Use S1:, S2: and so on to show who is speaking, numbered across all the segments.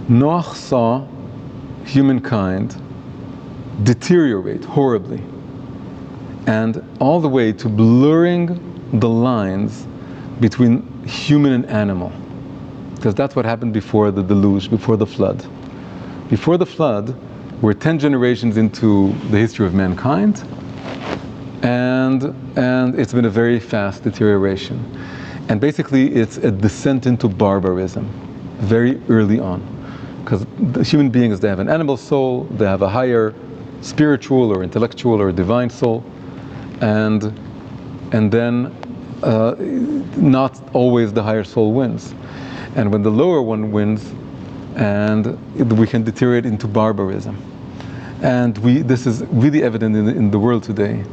S1: Noach saw humankind deteriorate horribly, and all the way to blurring the lines between human and animal. Because that's what happened before the deluge, before the flood. Before the flood, we're 10 generations into the history of mankind, and it's been a very fast deterioration. And basically it's a descent into barbarism very early on. Because the human beings, they have an animal soul, they have a higher spiritual or intellectual or divine soul, and then not always the higher soul wins. And when the lower one wins, and we can deteriorate into barbarism. And this is really evident in the world today,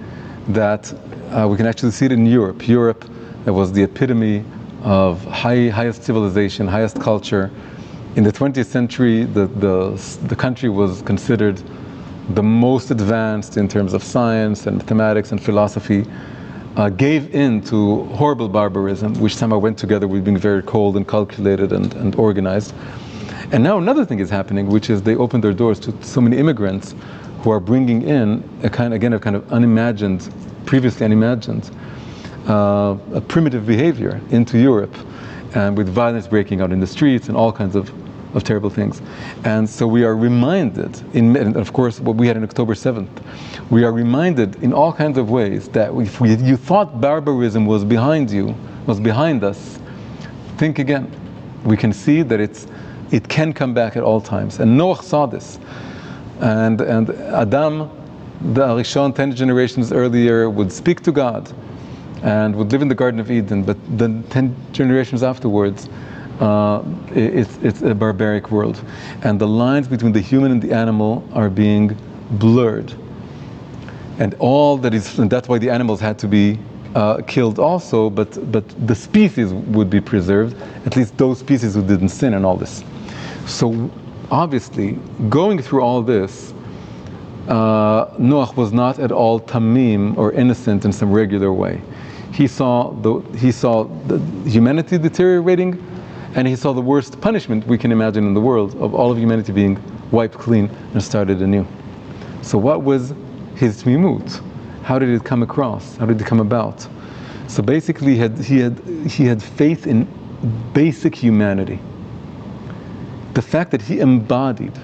S1: that we can actually see it in Europe. Europe, that was the epitome of highest civilization, highest culture. In the 20th century, the country was considered the most advanced in terms of science and mathematics and philosophy, gave in to horrible barbarism, which somehow went together with being very cold and calculated and organized. And now another thing is happening, which is they open their doors to so many immigrants who are bringing in a kind of unimagined, previously unimagined, a primitive behavior into Europe, and with violence breaking out in the streets and all kinds of terrible things. And so we are reminded, and of course what we had on October 7th, we are reminded in all kinds of ways that if you thought barbarism was behind you, was behind us, think again. We can see that it can come back at all times. And Noach saw this. And Adam, the Arishon, 10 generations earlier, would speak to God and would live in the Garden of Eden, but then 10 generations afterwards, it's a barbaric world. And the lines between the human and the animal are being blurred. And that's why the animals had to be killed also, but the species would be preserved, at least those species who didn't sin and all this. So obviously, going through all this, Noach was not at all tamim or innocent in some regular way. He saw the humanity deteriorating, and he saw the worst punishment we can imagine in the world of all of humanity being wiped clean and started anew. So what was his tmimut? How did it come across? How did it come about? So basically he had faith in basic humanity. The fact that he embodied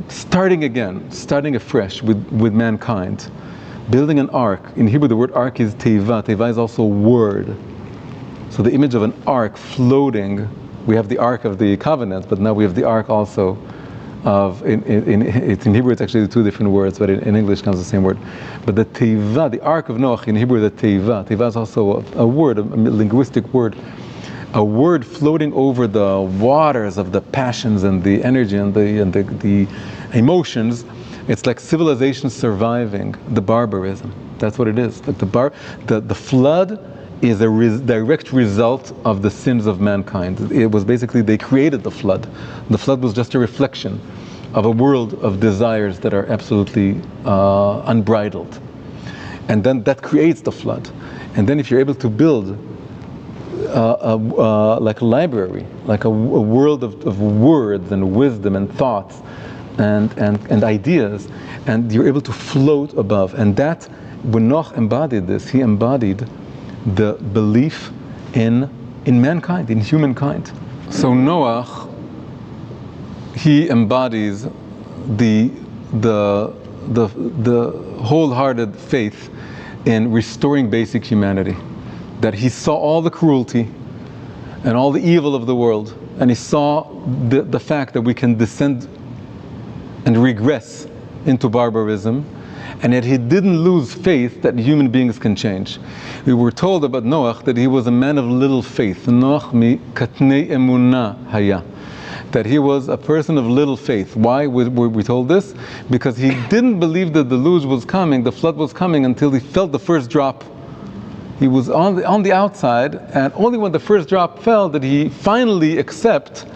S1: starting afresh with mankind, building an ark. In Hebrew the word ark is teva. Teva is also word. So the image of an ark floating, we have the ark of the covenant, but now we have the ark also of, in Hebrew it's actually two different words, but in English comes the same word. But the teva, the ark of Noach, in Hebrew the teva. Teva is also a word, a linguistic word. A word floating over the waters of the passions and the energy and the emotions. It's like civilization surviving the barbarism. That's what it is. Like the flood is a direct result of the sins of mankind. It was basically, they created the flood. The flood was just a reflection of a world of desires that are absolutely unbridled. And then that creates the flood. And then if you're able to build like a library, like a world of words and wisdom and thoughts and ideas, and you're able to float above. And that, when Noach embodied this, he embodied the belief in mankind, in humankind. So Noach, he embodies the wholehearted faith in restoring basic humanity. That he saw all the cruelty and all the evil of the world, and he saw the fact that we can descend and regress into barbarism, and yet he didn't lose faith that human beings can change. We were told about Noach that he was a man of little faith. Noach mi katnei emunah haya. That he was a person of little faith. Why were we told this? Because he didn't believe that the deluge was coming, the flood was coming, until he felt the first drop. He was on the outside, and only when the first drop fell did he finally accept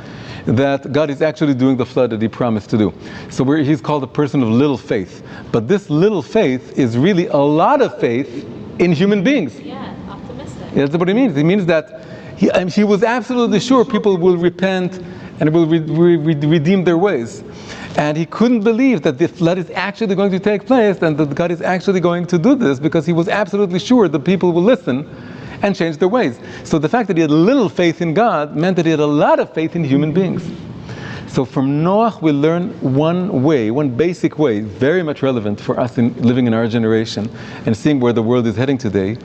S1: that God is actually doing the flood that he promised to do. So he's called a person of little faith. But this little faith is really a lot of faith in human beings.
S2: Yeah, optimistic.
S1: That's what it means. It means that he was absolutely sure people will repent and it will redeem their ways. And he couldn't believe that the flood is actually going to take place and that God is actually going to do this, because he was absolutely sure the people will listen and change their ways. So the fact that he had little faith in God meant that he had a lot of faith in human beings. So from Noah we learn one way, one basic way, very much relevant for us in living in our generation and seeing where the world is heading today,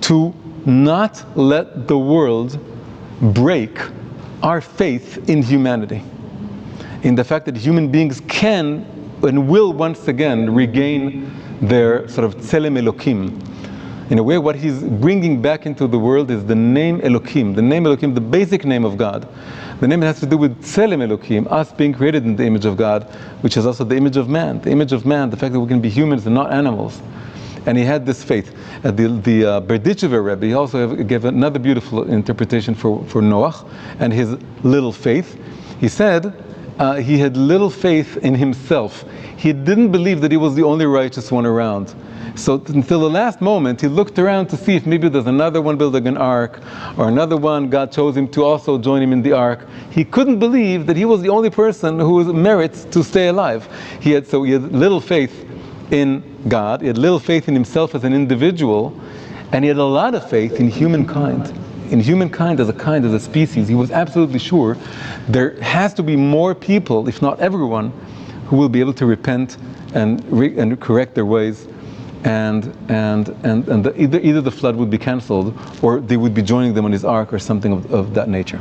S1: to not let the world break our faith in humanity, in the fact that human beings can and will once again regain their sort of tselem Elokim. In a way, what he's bringing back into the world is the name Elokim, the basic name of God. The name that has to do with tselem Elokim, us being created in the image of God, which is also the image of man. The image of man, the fact that we can be humans and not animals. And he had this faith. The Berditchever Rabbi also gave another beautiful interpretation for Noah and his little faith. He said he had little faith in himself. He didn't believe that he was the only righteous one around. So until the last moment, he looked around to see if maybe there's another one building an ark, or another one, God chose him to also join him in the ark. He couldn't believe that he was the only person who merits to stay alive. He had little faith in God, he had little faith in himself as an individual, and he had a lot of faith in humankind. In humankind as a species. He was absolutely sure there has to be more people, if not everyone, who will be able to repent and correct their ways, and either the flood would be cancelled, or they would be joining them on his ark, or something of that nature.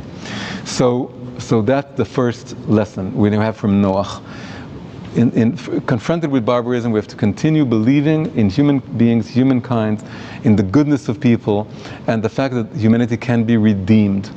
S1: So that's the first lesson we now have from Noah. Confronted with barbarism, we have to continue believing in human beings, humankind, in the goodness of people, and the fact that humanity can be redeemed.